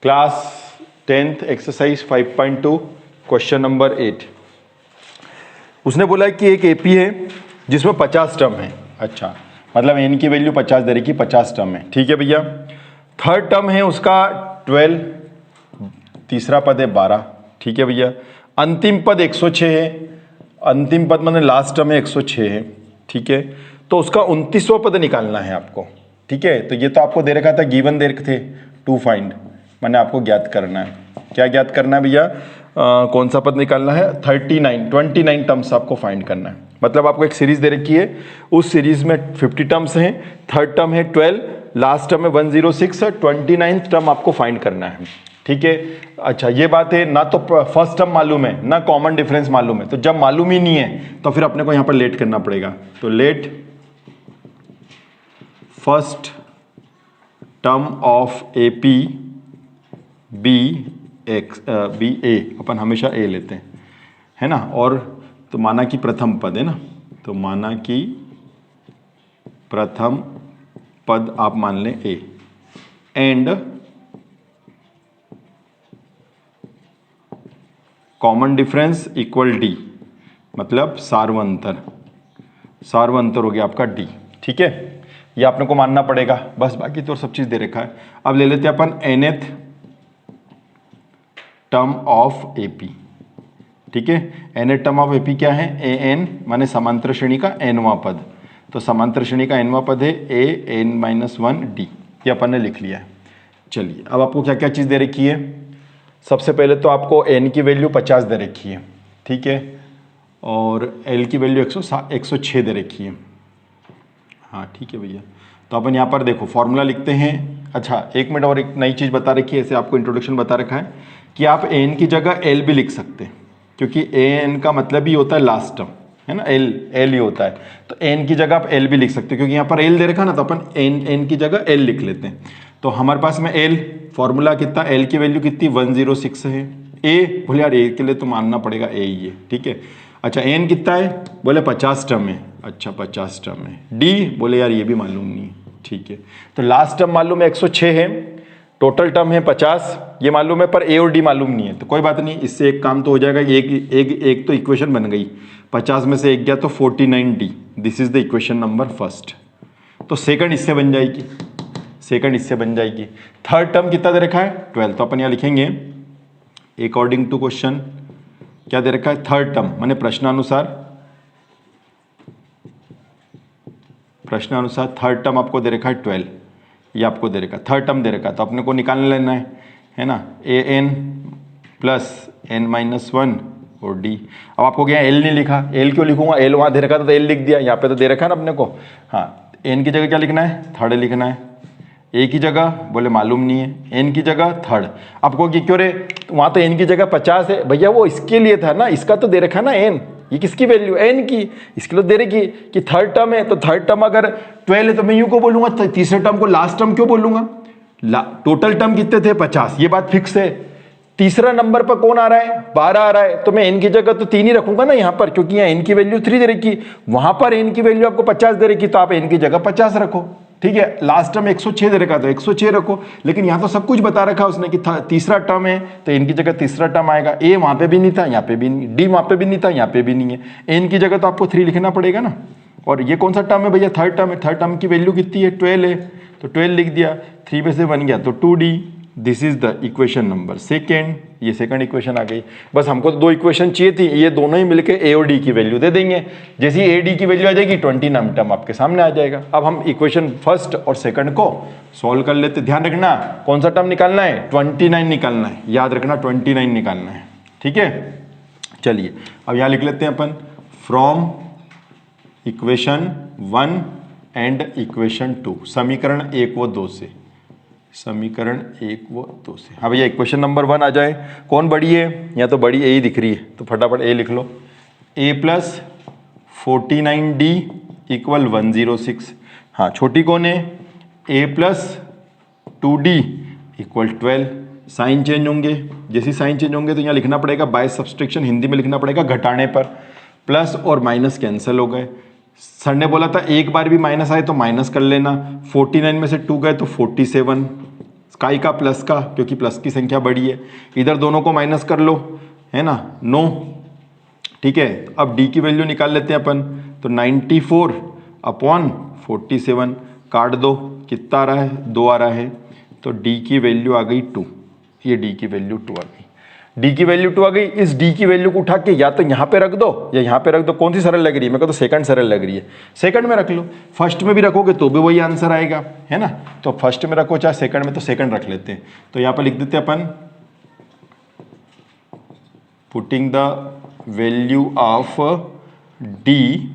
Class 10th exercise 5.2 question number 8। उसने बोला कि एक एपी है जिसमें 50 टर्म है। अच्छा, मतलब एन की वैल्यू 50 दे रखी, 50 टर्म है। ठीक है भैया। थर्ड टर्म है उसका 12, तीसरा पद है 12। ठीक है भैया। अंतिम पद 106 है। अंतिम पद मतलब लास्ट टर्म है 106 है। ठीक है, तो उसका 29वां पद निकालना है आपको। ठीक है, तो ये तो आपको दे रखा था, गिवन दे रखे थे टू फाइंड, मैंने आपको ज्ञात करना है। क्या ज्ञात करना है भैया? कौन सा पद निकालना है? 29 टर्म्स आपको फाइंड करना है। मतलब आपको एक सीरीज दे रखी है, उस सीरीज में 50 टर्म्स हैं, थर्ड टर्म है 12, लास्ट टर्म है 106, 29th टर्म आपको फाइंड करना है। ठीक है। अच्छा, ये बात है ना, तो फर्स्ट टर्म मालूम है ना कॉमन डिफरेंस मालूम है, तो जब मालूम ही नहीं है तो फिर अपने को यहां पर लेट करना पड़ेगा। तो let first term of AP be X be A, अपन हमेशा ए लेते हैं, है ना। और तो माना कि प्रथम पद है ना, तो माना कि प्रथम पद आप मान लें A, and common difference equal D, मतलब सार्वंतर। सार्वंतर हो गया आपका डी। ठीक है, ये आपने को मानना पड़ेगा बस, बाकी तो सब चीज दे रखा है। अब ले लेते हैं अपन nth टर्म ऑफ एपी। ठीक है, nth टर्म ऑफ एपी क्या है? ए एन, माने समांतर श्रेणी का nवां पद। तो समांतर श्रेणी का nवां पद है ए n-1 डी, ये अपन ने लिख लिया है। चलिए, अब आपको क्या क्या चीज दे रखी है? सबसे पहले तो आपको n की वैल्यू 50 दे रखी है। ठीक है, और l की वैल्यू 106 दे रखी है। हाँ ठीक है भैया। तो अपन यहाँ पर देखो फॉर्मूला लिखते हैं। अच्छा, एक मिनट, और एक नई चीज़ बता रखी है, ऐसे आपको इंट्रोडक्शन बता रखा है कि आप एन की जगह एल भी लिख सकते हैं, क्योंकि ए एन का मतलब ही होता है लास्ट टर्म, है ना। एल एल ही होता है, तो एन की जगह आप एल भी लिख सकते हो, क्योंकि यहाँ पर एल दे रखा ना, तो अपन एन की जगह एल लिख लेते हैं। तो हमारे पास में एल फॉर्मूला कितना, एल की वैल्यू कितनी 106 है। ए बोले यार ए के लिए तो मानना पड़ेगा ए ही है। ठीक है। अच्छा, एन कितना है? बोले 50 टर्म है। अच्छा, 50 टर्म है। डी बोले यार ये भी मालूम नहीं है। ठीक है, तो लास्ट टर्म मालूम है 106 है, टोटल टर्म है 50, ये मालूम है, पर ए और डी मालूम नहीं है। तो कोई बात नहीं, इससे एक काम तो हो जाएगा। एक तो इक्वेशन बन गई, 50 में से एक गया तो 49 D, this is the equation number first. तो सेकंड इससे बन जाएगी, सेकंड इससे बन जाएगी। थर्ड टर्म कितना दे रखा है? 12, तो अपन यहाँ लिखेंगे अकॉर्डिंग टू क्वेश्चन क्या दे रखा है? थर्ड टर्म, माने प्रश्नानुसार, प्रश्नानुसार थर्ड टर्म आपको दे रखा है 12, ये आपको दे रखा है थर्ड टर्म दे रखा है, तो अपने को निकाल लेना है ना। ए एन प्लस n-1 और डी। अब आपको क्या एल नहीं लिखा, एल क्यों लिखूंगा? एल वहां दे रखा था तो एल लिख दिया, यहाँ पे तो दे रखा है ना अपने को। हाँ, एन की जगह क्या लिखना है? थर्ड लिखना है। ए की जगह बोले मालूम नहीं है, एन की जगह थर्ड। आपको कि क्यों रे, वहां तो एन की जगह 50 है भैया, वो इसके लिए था ना, इसका तो दे रखा ना एन, ये किसकी वैल्यू? एन की, इसके लिए दे रखी कि थर्ड टर्म है, तो थर्ड टर्म अगर 12 है तो मैं यूं को बोलूंगा, तीसरे टर्म को लास्ट टर्म क्यों बोलूंगा? टोटल टर्म कितने थे? 50, ये बात फिक्स है। तीसरा नंबर पर कौन आ रहा है? 12 आ रहा है, तो मैं एन की जगह तो 3 ही रखूंगा ना यहाँ पर, क्योंकि यहाँ एन की वैल्यू 3 दे रखी, वहां पर एन की वैल्यू आपको 50 दे रखी, तो आप एन की जगह 50 रखो। ठीक है, लास्ट टर्म 106 दे रखा, तो 106 रखो। लेकिन यहाँ तो सब कुछ बता रखा उसने कि तीसरा टर्म है, तो एन की जगह तीसरा टर्म आएगा। ए वहां पे भी नहीं था, यहाँ पे भी नहीं, डी वहां पे भी नहीं था, यहाँ पे भी नहीं है, एन की जगह तो आपको 3 लिखना पड़ेगा ना। और ये कौन सा टर्म है भैया? थर्ड टर्म है। थर्ड टर्म की वैल्यू कितनी है? 12 है, तो 12 लिख दिया, 3 में से बन गया तो 2d, this is the equation number second. ये सेकंड इक्वेशन आ गई। बस हमको तो 2 इक्वेशन चाहिए थी, ये दोनों ही मिलके ए और डी की वैल्यू दे देंगे। जैसे ही ए डी की वैल्यू आ जाएगी 29 टर्म आपके सामने आ जाएगा। अब हम इक्वेशन फर्स्ट और सेकंड को सॉल्व कर लेते। ध्यान रखना कौन सा टर्म निकालना है? 29 निकालना है, याद रखना 29 निकालना है। ठीक है, चलिए अब यहां लिख लेते हैं अपन, फ्रॉम इक्वेशन 1 एंड इक्वेशन 2, समीकरण 1 व 2 से, समीकरण 1 व 2 से। हाँ भैया, इक्वेशन नंबर 1 आ जाए। कौन बड़ी है? या तो बड़ी ए ही दिख रही है, तो फटाफट ए लिख लो। ए प्लस 49d इक्वल 106। हाँ, छोटी कौन है? A plus 2d equal 12। Sign change होंगे, जैसे साइन चेंज होंगे तो यहाँ लिखना पड़ेगा बाय सब्सट्रैक्शन, हिंदी में लिखना पड़ेगा घटाने पर। प्लस और माइनस कैंसिल हो गए। सर ने बोला था एक बार भी माइनस आए तो माइनस कर लेना। 49 में से 2 गए तो 47, स्काई का प्लस का, क्योंकि प्लस की संख्या बड़ी है, इधर दोनों को माइनस कर लो, है ना, 9, ठीक है। अब डी की वैल्यू निकाल लेते हैं अपन, तो 94/47 काट दो, कितना आ रहा है, 2 आ रहा है, तो डी की वैल्यू आ गई 2, ये डी की वैल्यू 2 आ गई, डी की वैल्यू 2 आ गई। इस डी की वैल्यू को उठा के या तो यहाँ पे रख दो या यहाँ पे रख दो, कौन सी सरल लग रही है, मेरे को तो सेकंड सरल लग रही है, सेकंड में रख लो, फर्स्ट में भी रखोगे तो भी वही आंसर आएगा, है ना, तो फर्स्ट में रखो चाहे सेकंड में, तो सेकंड रख लेते हैं, तो यहाँ पर लिख देते हैं अपन, putting the value of D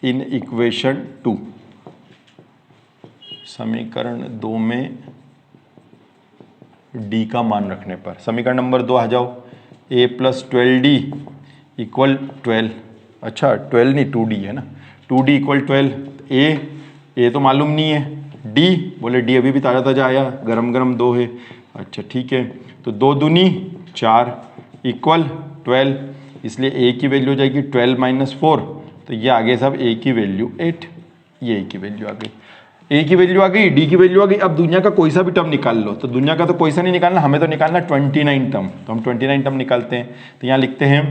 in equation 2, समीकरण 2 में डी का मान रखने पर, समीकरण नंबर 2 आ जाओ, a + 12d = 12, अच्छा 12 नहीं 2d है ना, 2d = 12, a तो मालूम नहीं है, d बोले d अभी भी ताज़ा ताज़ा आया, गरम गरम 2 है, अच्छा ठीक है, तो 2 दूनी 4 = 12, इसलिए a की वैल्यू हो जाएगी 12 - 4, तो ये आगे सब a की वैल्यू 8, ये a की वैल्यू आ गई, a की वैल्यू आ गई, d की वैल्यू आ गई। अब दुनिया का कोई सा भी टर्म निकाल लो, तो दुनिया का तो कोई सा नहीं निकालना, हमें तो निकालना 29 टर्म, तो हम 29 टर्म निकालते हैं, तो यहाँ लिखते हैं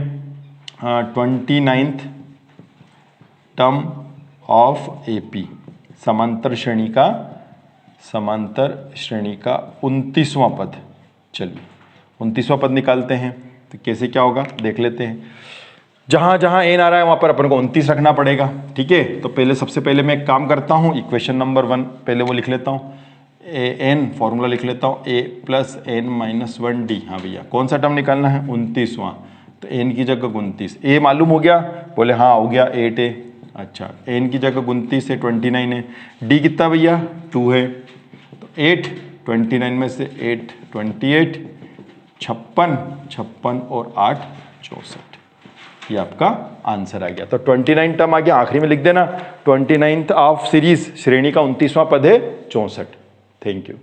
29th टर्म ऑफ AP, समांतर श्रेणी का 29वां पद, चलिए 29वां पद निकालते हैं, तो कैसे क्या होगा देख लेते हैं, जहाँ जहाँ n आ रहा है वहाँ पर अपन को 29 रखना पड़ेगा, ठीक है। तो पहले सबसे पहले मैं एक काम करता हूँ, इक्वेशन नंबर 1 पहले वो लिख लेता हूँ, n फॉर्मूला लिख लेता हूँ, a + n - 1d, हाँ भैया कौन सा टर्म निकालना है, 29वां, तो n की जगह 29, a मालूम हो गया, बोले हाँ हो गया 8 है, अच्छा n की जगह 29 है, 29 है, d कितना भैया 2 है, तो 8, 29 में से 8 28, 56 और 8 64, ये आपका आंसर आ गया। तो 29 टर्म आ गया, आखिरी में लिख देना 29th ऑफ सीरीज, श्रेणी का 29वां पद है 64। Thank you.